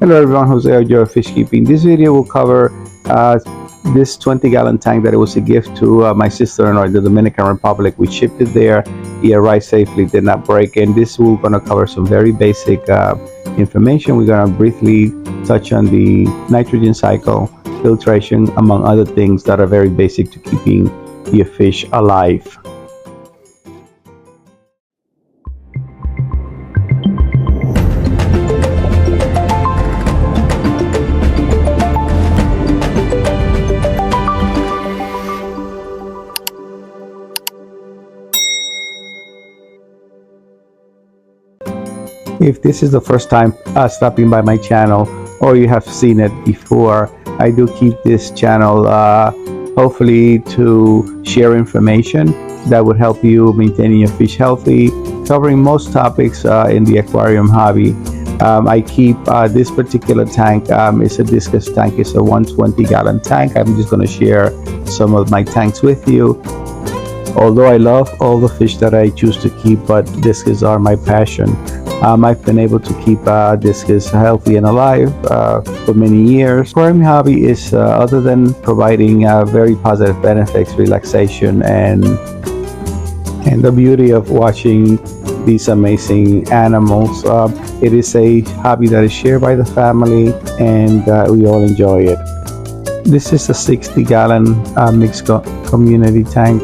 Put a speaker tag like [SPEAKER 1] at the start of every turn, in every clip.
[SPEAKER 1] Hello everyone, Jose Ojo of Fish Keeping. This video will cover this 20-gallon tank that it was a gift to my sister-in-law in the Dominican Republic. We shipped it there. It arrived safely, did not break. And this we're going to cover some very basic information. We're going to briefly touch on the nitrogen cycle, filtration, among other things that are very basic to keeping your fish alive. If this is the first time stopping by my channel, or you have seen it before, I do keep this channel hopefully to share information that would help you maintaining your fish healthy, covering most topics in the aquarium hobby. I keep this particular tank. It's a discus tank. It's a 120-gallon tank. I'm just going to share some of my tanks with you. Although I love all the fish that I choose to keep, but discus are my passion. I've been able to keep discus healthy and alive for many years. Aquarium hobby is, other than providing very positive benefits, relaxation, and the beauty of watching these amazing animals, it is a hobby that is shared by the family, and we all enjoy it. This is a 60-gallon mixed community tank,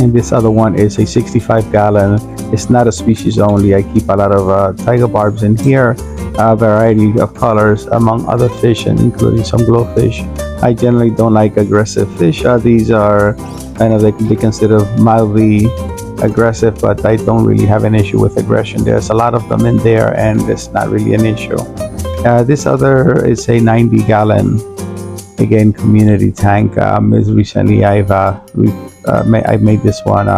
[SPEAKER 1] and this other one is a 65-gallon. It's not a species only. I keep a lot of tiger barbs in here, a variety of colors among other fish, and including some glowfish. I generally don't like aggressive fish. These are kind of, they can be considered mildly aggressive, but I don't really have an issue with aggression. There's a lot of them in there, and it's not really an issue. This other is a 90-gallon, again, community tank. Recently I've made this one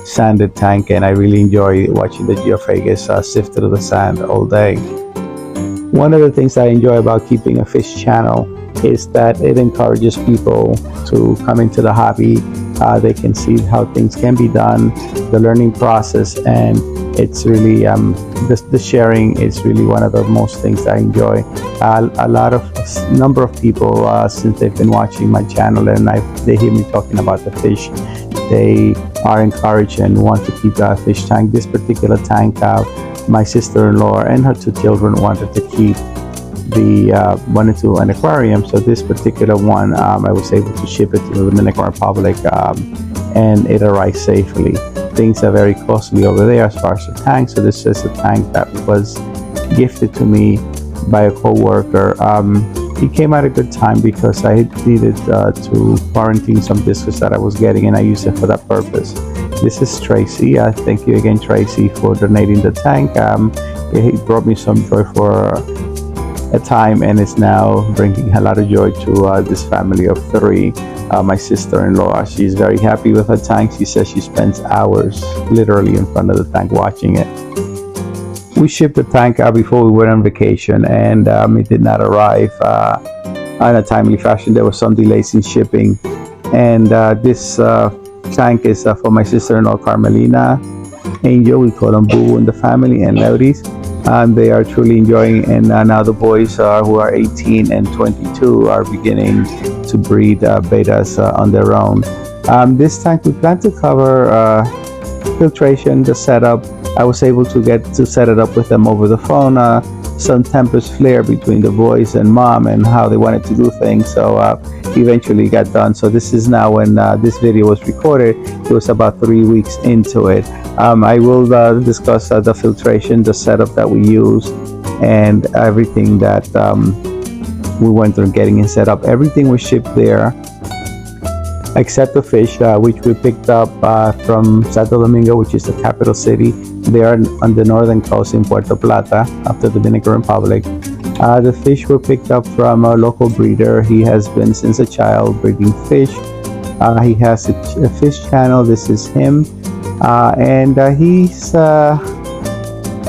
[SPEAKER 1] sanded tank, and I really enjoy watching the geophagus sift through the sand all day. One of the things I enjoy about keeping a fish channel is that it encourages people to come into the hobby. They can see how things can be done, the learning process, and it's really the sharing is really one of the most things I enjoy. A number of people since they've been watching my channel and they hear me talking about the fish, they are encouraged and want to keep a fish tank. This particular tank, my sister-in-law and her two children wanted to keep wanted to an aquarium, so this particular one I was able to ship it to the Dominican Republic, and it arrived safely. Things are very costly over there as far as the tank, so this is a tank that was gifted to me by a co-worker. It came at a good time because I needed to quarantine some discus that I was getting, and I used it for that purpose. This is Tracy. Thank you again, Tracy, for donating the tank. It brought me some joy for a time, and it's now bringing a lot of joy to this family of three. My sister-in-law, she's very happy with her tank. She says she spends hours literally in front of the tank watching it. We shipped the tank before we went on vacation, and it did not arrive in a timely fashion. There were some delays in shipping, and this tank is for my sister-in-law, Carmelina, Angel, we call them Boo in the family, and Lauris. They are truly enjoying, and now the boys who are 18 and 22 are beginning to breed betas on their own. This tank we plan to cover filtration, the setup. I was able to set it up with them over the phone. Some tempers flare between the boys and mom and how they wanted to do things, so eventually got done. So this is now when this video was recorded. It was about 3 weeks into it. I will discuss the filtration, the setup that we use, and everything that we went through getting it set up. Everything was shipped there except the fish, which we picked up from Santo Domingo, which is the capital city. They are on the northern coast in Puerto Plata, up the Dominican Republic. The fish were picked up from a local breeder. He has been since a child breeding fish. He has a fish channel. This is him, and he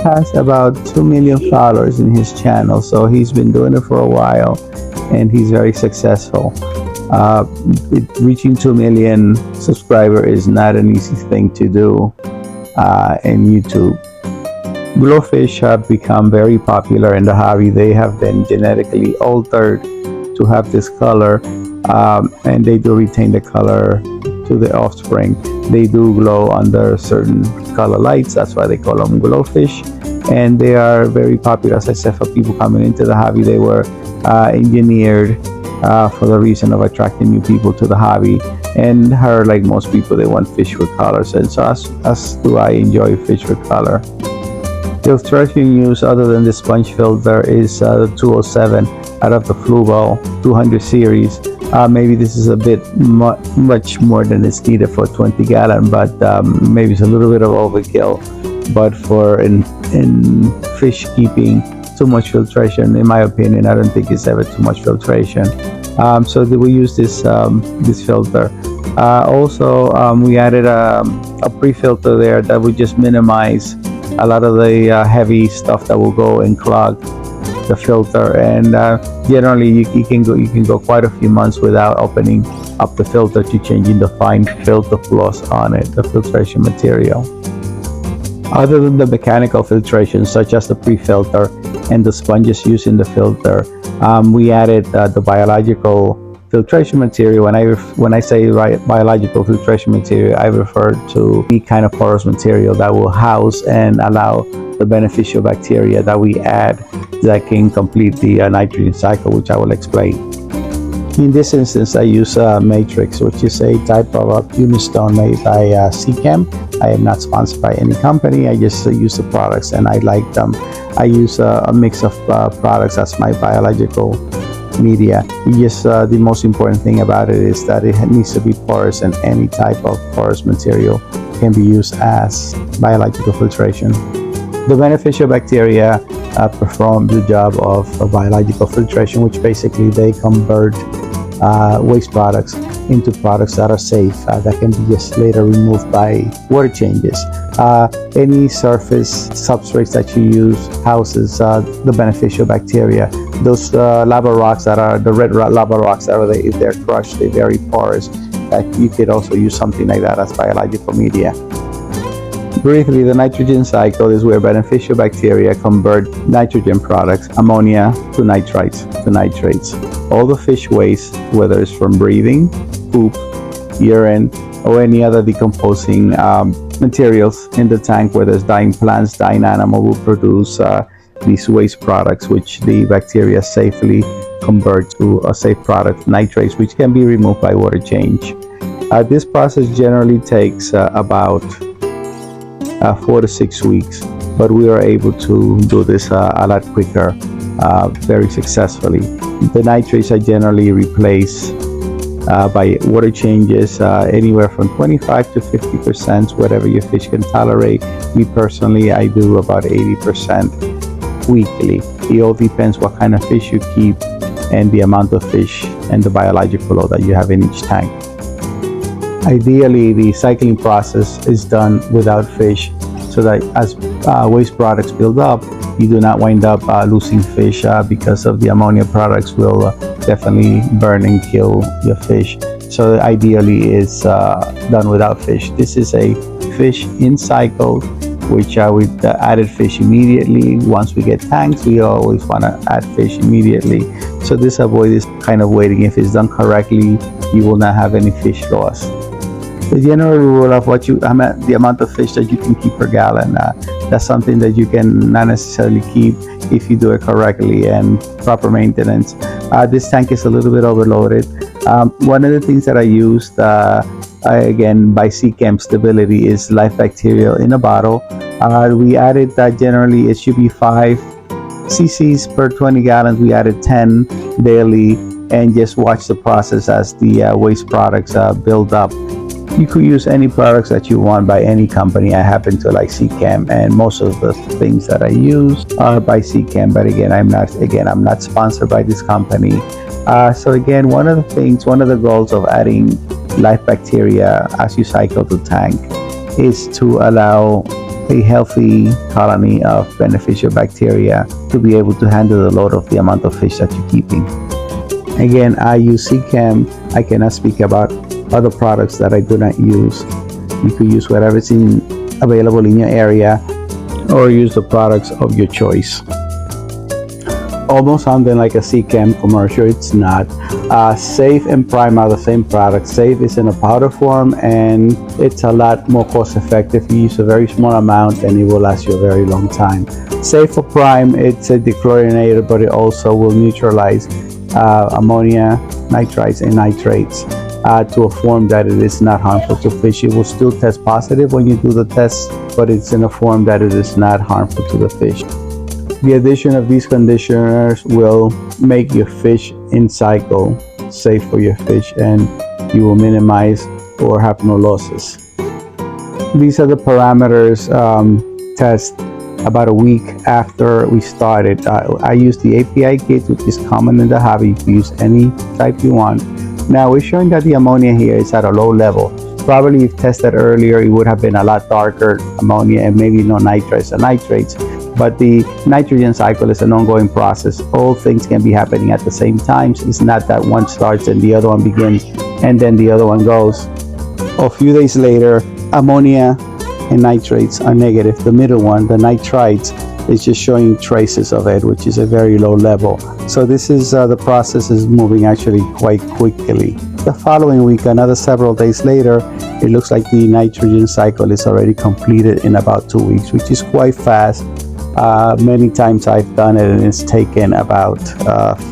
[SPEAKER 1] has about 2 million followers in his channel. So he's been doing it for a while, and he's very successful. Reaching 2 million subscribers is not an easy thing to do in YouTube. Glowfish have become very popular in the hobby. They have been genetically altered to have this color, and they do retain the color to the offspring. They do glow under certain color lights. That's why they call them glowfish, and they are very popular. As I said, for people coming into the hobby, they were engineered for the reason of attracting new people to the hobby. And her, like most people, they want fish with colors, and so as do I enjoy fish with color. Filtration used other than the sponge filter is the 207 out of the Fluval 200 series. Maybe this is a bit much more than is needed for 20 gallon, but maybe it's a little bit of overkill. But for in fish keeping, too much filtration, in my opinion, I don't think it's ever too much filtration. So we use this filter. Also, we added a pre-filter there that would just minimize a lot of the heavy stuff that will go and clog the filter, and generally you can go quite a few months without opening up the filter to changing the fine filter floss on it, the filtration material. Other than the mechanical filtration, such as the pre-filter and the sponges used in the filter, we added the biological filtration material. When I say biological filtration material, I refer to the kind of porous material that will house and allow the beneficial bacteria that we add that can complete the nitrogen cycle, which I will explain. In this instance, I use Matrix, which is a type of Unistone made by Seachem. I am not sponsored by any company. I just use the products and I like them. I use a mix of products as my biological media. The most important thing about it is that it needs to be porous, and any type of porous material can be used as biological filtration. The beneficial bacteria perform the job of biological filtration, which basically they convert waste products into products that are safe, that can be just later removed by water changes. Any surface substrates that you use houses the beneficial bacteria. Those lava rocks that are the red lava rocks that are, if they're crushed, they're very porous. You could also use something like that as biological media. Briefly, the nitrogen cycle is where beneficial bacteria convert nitrogen products, ammonia, to nitrates. All the fish waste, whether it's from breathing, poop, urine, or any other decomposing materials in the tank, where there's dying plants, dying animal, will produce these waste products, which the bacteria safely convert to a safe product, nitrates, which can be removed by water change. This process generally takes about 4 to 6 weeks, but we are able to do this a lot quicker, very successfully. The nitrates are generally replaced by water changes, anywhere from 25 to 50%, whatever your fish can tolerate. Me personally, I do about 80% weekly. It all depends what kind of fish you keep and the amount of fish and the biological load that you have in each tank. Ideally, the cycling process is done without fish, so that as waste products build up, you do not wind up losing fish, because of the ammonia products will definitely burn and kill your fish. So ideally it's done without fish. This is a fish in cycle, which we added fish immediately. Once we get tanks, we always want to add fish immediately. So this avoids this kind of waiting. If it's done correctly, you will not have any fish loss. The general rule of the amount of fish that you can keep per gallon, that's something that you can not necessarily keep if you do it correctly and proper maintenance. This tank is a little bit overloaded. One of the things that I used, again by Seachem Stability, is live bacterial in a bottle. We added generally it should be 5 cc's per 20 gallons. We added 10 daily, and just watch the process as the waste products build up. You could use any products that you want by any company. I happen to like Seachem, and most of the things that I use are by Seachem. But again, I'm not sponsored by this company. So again, one of the goals of adding live bacteria as you cycle the tank is to allow a healthy colony of beneficial bacteria to be able to handle the load of the amount of fish that you're keeping. Again, I use Seachem. I cannot speak about other products that I do not use. You could use whatever's available in your area. or use the products of your choice. Almost sounding like a CCAM commercial. It's not. Safe and Prime are the same product. Safe is in a powder form, and it's a lot more cost effective. You use a very small amount and it will last you a very long time. Safe for Prime, it's a dechlorinator, but it also will neutralize ammonia, nitrites, and nitrates to a form that it is not harmful to fish. It will still test positive when you do the test, but it's in a form that it is not harmful to the fish. The addition of these conditioners will make your fish in cycle safe for your fish, and you will minimize or have no losses. These are the parameters test about a week after we started. I use the API kit, which is common in the hobby. You can use any type you want. Now we're showing that the ammonia here is at a low level. Probably if tested earlier, it would have been a lot darker ammonia and maybe no nitrates and nitrates. But the nitrogen cycle is an ongoing process. All things can be happening at the same time. So it's not that one starts and the other one begins and then the other one goes. A few days later, ammonia and nitrates are negative. The middle one, the nitrites, is just showing traces of it, which is a very low level. So this is the process is moving actually quite quickly. The following week, another several days later, it looks like the nitrogen cycle is already completed in about 2 weeks, which is quite fast. Many times I've done it and it's taken about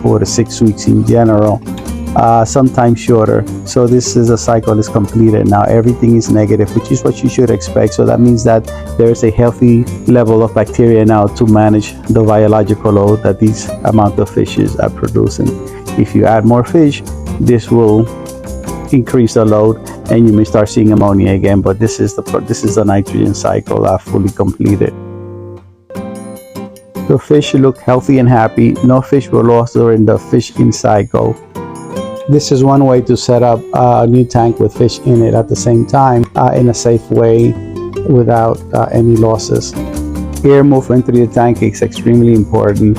[SPEAKER 1] 4 to 6 weeks in general, sometimes shorter. So this is a cycle is completed. Now everything is negative, which is what you should expect. So that means that there's a healthy level of bacteria now to manage the biological load that these amount of fishes are producing. If you add more fish, this will increase the load and you may start seeing ammonia again, but this is the nitrogen cycle fully completed. The fish look healthy and happy. No fish were lost during the fish in cycle. This is one way to set up a new tank with fish in it at the same time in a safe way without any losses. Air movement through the tank is extremely important.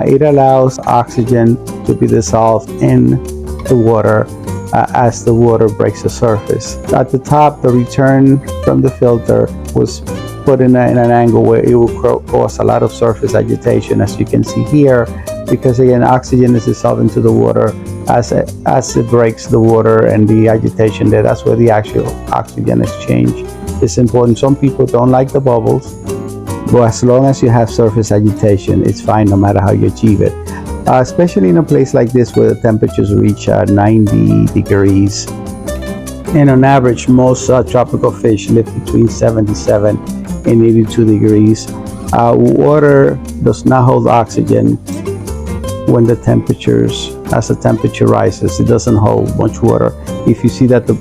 [SPEAKER 1] It allows oxygen to be dissolved in the water as the water breaks the surface. At the top, the return from the filter was put in an angle where it will cause a lot of surface agitation, as you can see here, because again, oxygen is dissolved into the water as it breaks the water, and the agitation there, that's where the actual oxygen is changed. It's important. Some people don't like the bubbles, but as long as you have surface agitation, it's fine no matter how you achieve it. Especially in a place like this where the temperatures reach 90 degrees. And on average, most tropical fish live between 77 and 82 degrees. Water does not hold oxygen when the as the temperature rises. It doesn't hold much water. If you see that the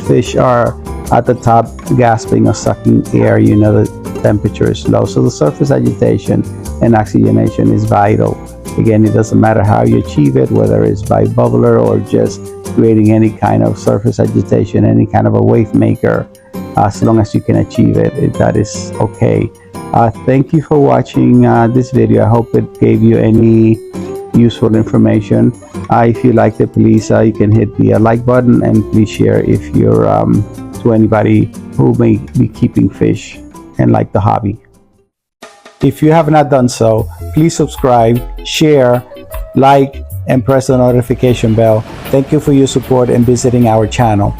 [SPEAKER 1] fish are at the top gasping or sucking air, you know the temperature is low. So the surface agitation and oxygenation is vital. Again, it doesn't matter how you achieve it, whether it's by bubbler or just creating any kind of surface agitation, any kind of a wave maker. As long as you can achieve it, that is okay. Thank you for watching this video. I hope it gave you any useful information. If you liked it, please you can hit the like button, and please share if you're to anybody who may be keeping fish and like the hobby. If you have not done so, please subscribe, share, like, and press the notification bell. Thank you for your support and visiting our channel.